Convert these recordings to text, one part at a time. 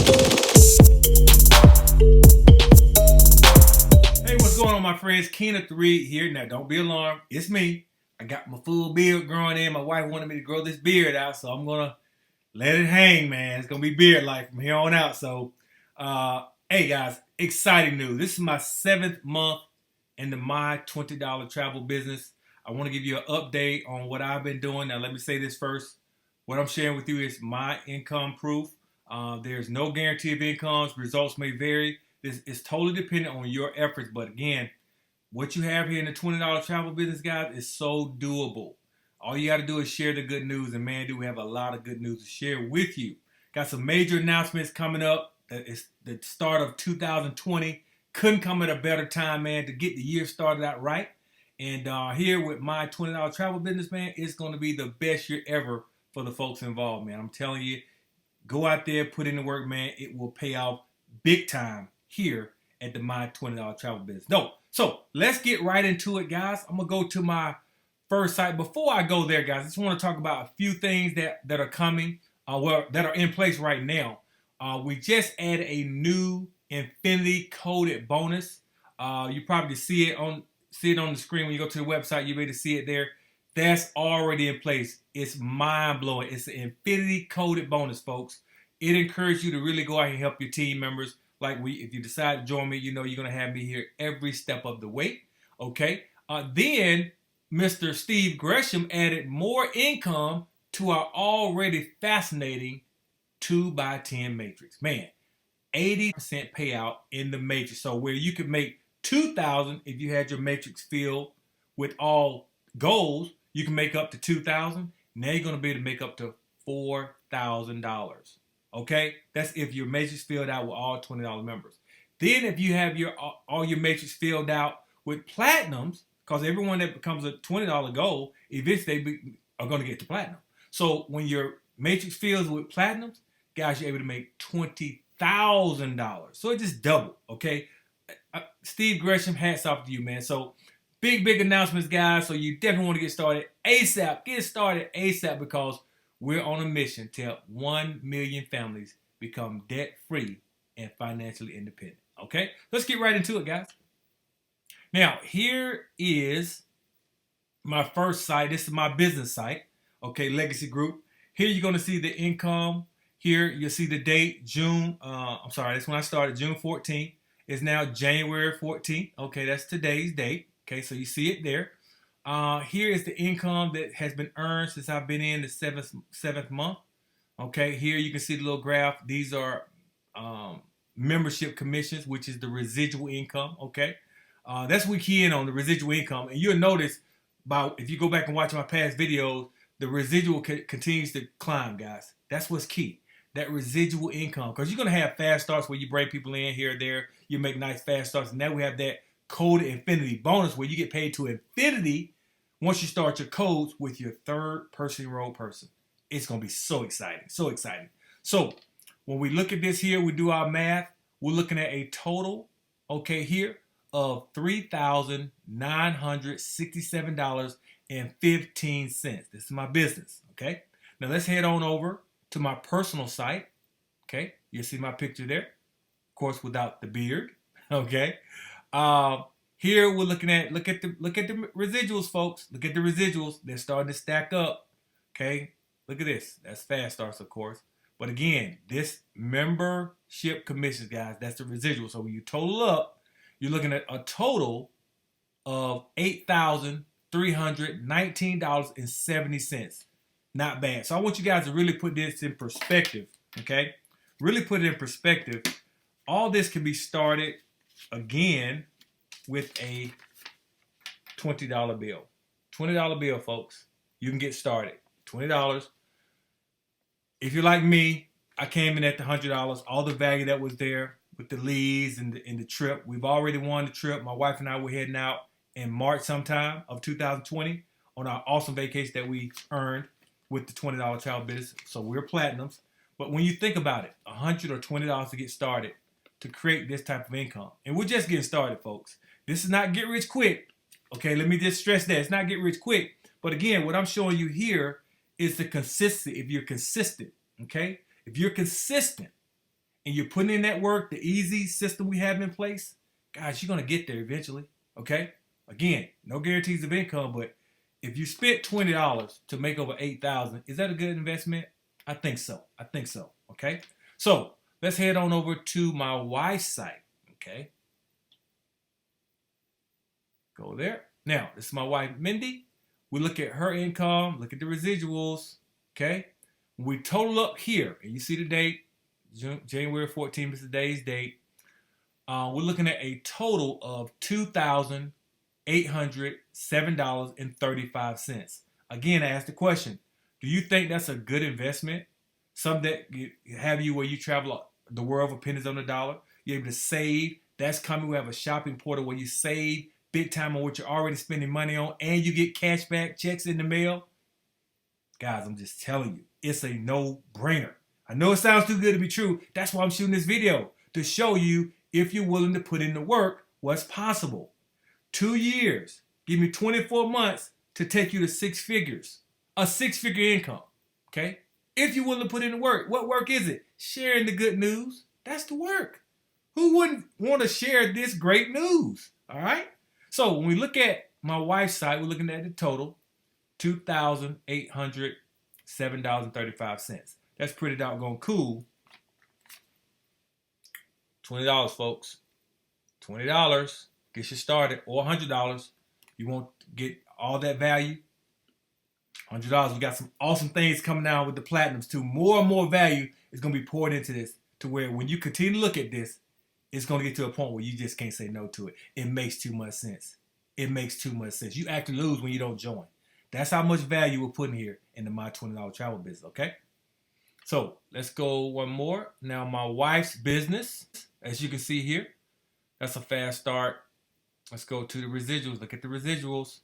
Hey, what's going on, my friends? Kenneth Reed here. Now, don't be alarmed. It's me. I got my full beard growing in. My wife wanted me to grow this beard out, so I'm going to let it hang, man. It's going to be beard life from here on out. So, hey, guys, exciting news. This is my 7th month in the My $20 travel business. I want to give you an update on what I've been doing. Now, let me say this first. What I'm sharing with you is my income proof. There's no guarantee of incomes. Results may vary. This is totally dependent on your efforts. But again, what you have here in the $20 travel business, guys, is so doable. All you got to do is share the good news. And man, do we have a lot of good news to share with you. Got some major announcements coming up. That is the start of 2020. Couldn't come at a better time, man, to get the year started out right. And here with my $20 travel business, man, it's going to be the best year ever for the folks involved, man. I'm telling you, go out there, put in the work, man. It will pay off big time here at the My $20 travel business. No, so let's get right into it, guys. I'm going to go to my first site. Before I go there, guys, I just want to talk about a few things that are coming, that are in place right now. We just added a new Infinity coded bonus. You probably see it on the screen when you go to the website. You're able to see it there. That's already in place. It's mind-blowing. It's an Infinity coded bonus, folks. It encourages you to really go out and help your team members. If you decide to join me, you know you're going to have me here every step of the way. Okay? Then Mr. Steve Gresham added more income to our already fascinating 2x10 matrix. Man, 80% payout in the matrix. So where you could make $2,000 if you had your matrix filled with all goals, you can make up to $2,000. Now you're going to be able to make up to $4,000. Okay, that's if your matrix filled out with all $20 members. Then if you have all your matrix filled out with platinums, because everyone that becomes a $20 goal, eventually they are going to get to platinum. So when your matrix fills with platinums, guys, you're able to make $20,000. So it just doubled. Okay, Steve Gresham, hats off to you, man. So big announcements, guys. So you definitely want to get started ASAP. Get started ASAP because we're on a mission to help 1 million families become debt-free and financially independent. Okay? Let's get right into it, guys. Now, here is my first site. This is my business site. Okay, Legacy Group. Here you're going to see the income. Here you'll see the date, that's when I started, June 14th. It's now January 14th. Okay, that's today's date. Okay, so you see it there. Here is the income that has been earned since I've been in the seventh month. Okay, here you can see the little graph. These are membership commissions, which is the residual income. Okay, that's what we key in on, the residual income. And you'll notice if you go back and watch my past videos, the residual continues to climb, guys. That's what's key. That residual income, because you're going to have fast starts where you bring people in here or there. You make nice fast starts. And now we have that coded Infinity bonus where you get paid to infinity once you start your codes with your third person enrolled person. It's going to be so exciting. So exciting. So when we look at this here, we do our math. We're looking at a total, okay, here of $3,967.15. This is my business, okay? Now let's head on over to my personal site, okay? You'll see my picture there, of course, without the beard, okay? Here we're look at the residuals, folks. Look at the residuals. They're starting to stack up. Okay, look at this. That's fast starts, of course. But again, this membership commissions, guys, that's the residual. So when you total up, you're looking at a total of $8,319.70. Not bad. So I want you guys to really put this in perspective. Okay, really put it in perspective. All this can be started again with a $20 bill. $20 bill, folks. You can get started. $20. If you're like me, I came in at the $100. All the value that was there with the leads and the trip. We've already won the trip. My wife and I were heading out in March sometime of 2020 on our awesome vacation that we earned with the $20 travel business. So we're platinums. But when you think about it, $100 or $20 to get started to create this type of income. And we're just getting started, folks. This is not get rich quick. Okay, let me just stress that. It's not get rich quick. But again, what I'm showing you here is the consistency. If you're consistent, okay? If you're consistent and you're putting in that work, the easy system we have in place, guys, you're going to get there eventually. Okay? Again, no guarantees of income, but if you spent $20 to make over $8,000, is that a good investment? I think so. I think so. Okay? So let's head on over to my wife's site. Okay? Go there. Now, this is my wife, Mindy. We look at her income, look at the residuals. Okay? We total up here, and you see the date, January 14th is today's date. We're looking at a total of $2,807.35. Again, I asked the question, do you think that's a good investment? Something that have you where you travel the world for pennies on the dollar. You're able to save. That's coming. We have a shopping portal where you save big time on what you're already spending money on, and you get cash back checks in the mail. Guys, I'm just telling you, it's a no-brainer. I know it sounds too good to be true. That's why I'm shooting this video, to show you, if you're willing to put in the work, what's possible. 2 years, give me 24 months to take you to 6 figures, a 6-figure income, okay? If you're willing to put in the work, what work is it? Sharing the good news. That's the work. Who wouldn't want to share this great news, all right? So when we look at my wife's site, we're looking at the total, $2,807.35. That's pretty doggone cool. $20, folks. $20 gets you started, or $100. You won't get all that value. $100. We got some awesome things coming down with the platinums too. More and more value is going to be poured into this, to where when you continue to look at this, it's going to get to a point where you just can't say no to it. It makes too much sense. It makes too much sense. You actually lose when you don't join. That's how much value we're putting here in the My $20 Travel business, okay? So let's go one more. Now my wife's business, as you can see here, that's a fast start. Let's go to the residuals. Look at the residuals.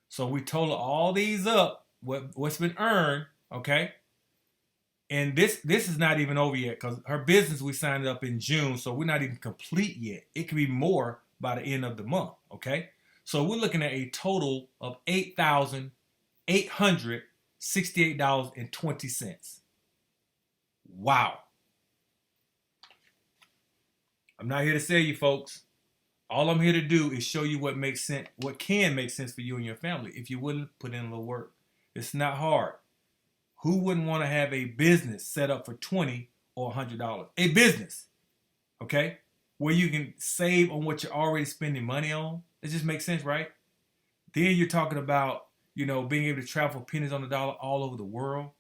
So we total all these up, what's been earned, okay? And this is not even over yet, because her business, we signed up in June, so we're not even complete yet. It could be more by the end of the month, okay? So we're looking at a total of $8,868.20. Wow. I'm not here to sell you, folks. All I'm here to do is show you what makes sense, what can make sense for you and your family if you wouldn't put in a little work. It's not hard. Who wouldn't want to have a business set up for $20 or $100? A business, okay, where you can save on what you're already spending money on. It just makes sense, right? Then you're talking about, being able to travel for pennies on the dollar all over the world.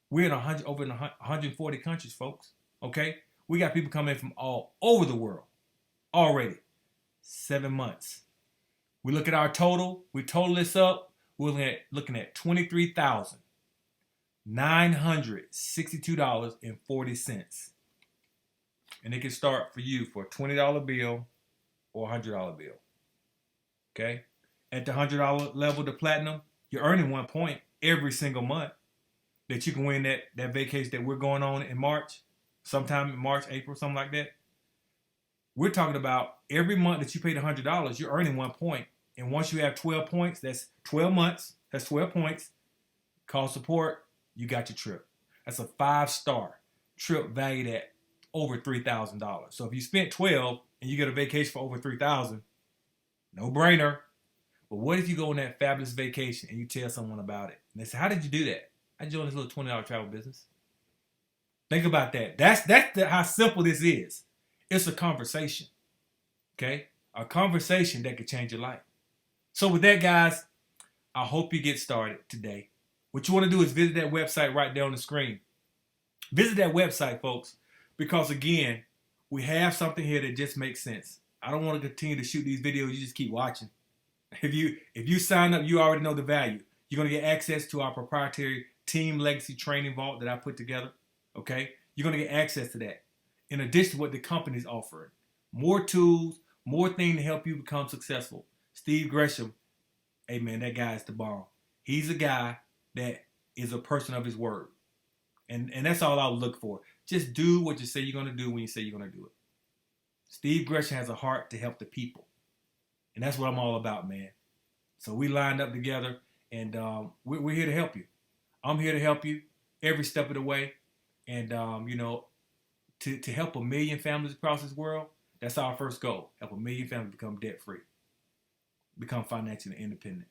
We're in over 140 countries, folks, okay? We got people coming in from all over the world already. 7 months. We look at our total. We total this up. We're looking at $23,962.40. And it can start for you for a $20 bill or a $100 bill. Okay? At the $100 level, the platinum, you're earning 1 point every single month that you can win that vacation that we're going on in March, sometime in March, April, something like that. We're talking about every month that you paid $100, you're earning 1 point. And once you have 12 points, that's 12 months. That's 12 points. Call support, you got your trip. That's a 5-star trip valued at over $3,000. So if you spent 12 and you get a vacation for over $3,000, no brainer. But what if you go on that fabulous vacation and you tell someone about it? And they say, how did you do that? I joined this little $20 travel business. Think about that. That's how simple this is. It's a conversation, okay? A conversation that could change your life. So with that, guys, I hope you get started today. What you want to do is visit that website right there on the screen. Visit that website, folks, because, again, we have something here that just makes sense. I don't want to continue to shoot these videos. You just keep watching. If you sign up, you already know the value. You're going to get access to our proprietary Team Legacy Training Vault that I put together, okay? You're going to get access to that. In addition to what the company's offering. More tools, more things to help you become successful. Steve Gresham, hey man, that guy is the bomb. He's a guy that is a person of his word. And that's all I would look for. Just do what you say you're going to do when you say you're going to do it. Steve Gresham has a heart to help the people. And that's what I'm all about, man. So we lined up together, and we're here to help you. I'm here to help you every step of the way. And, to help 1 million families across this world. That's our first goal. Help 1 million families become debt free, become financially independent,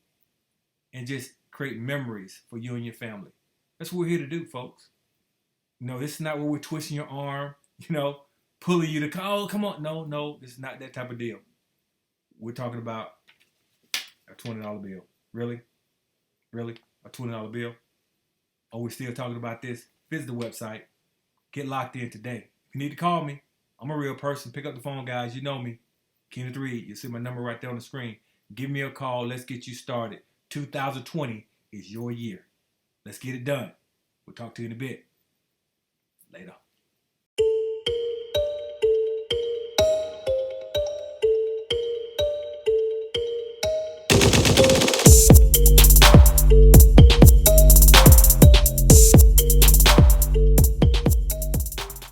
and just create memories for you and your family. That's what we're here to do, folks. This is not where we're twisting your arm, pulling you to call. Oh, come on. No, this is not that type of deal. We're talking about a $20 bill. Really? Really? A $20 bill? Are we still talking about this? Visit the website. Get locked in today. If you need to call me, I'm a real person. Pick up the phone, guys. You know me. Kenneth Reed. You see my number right there on the screen. Give me a call. Let's get you started. 2020 is your year. Let's get it done. We'll talk to you in a bit. Later.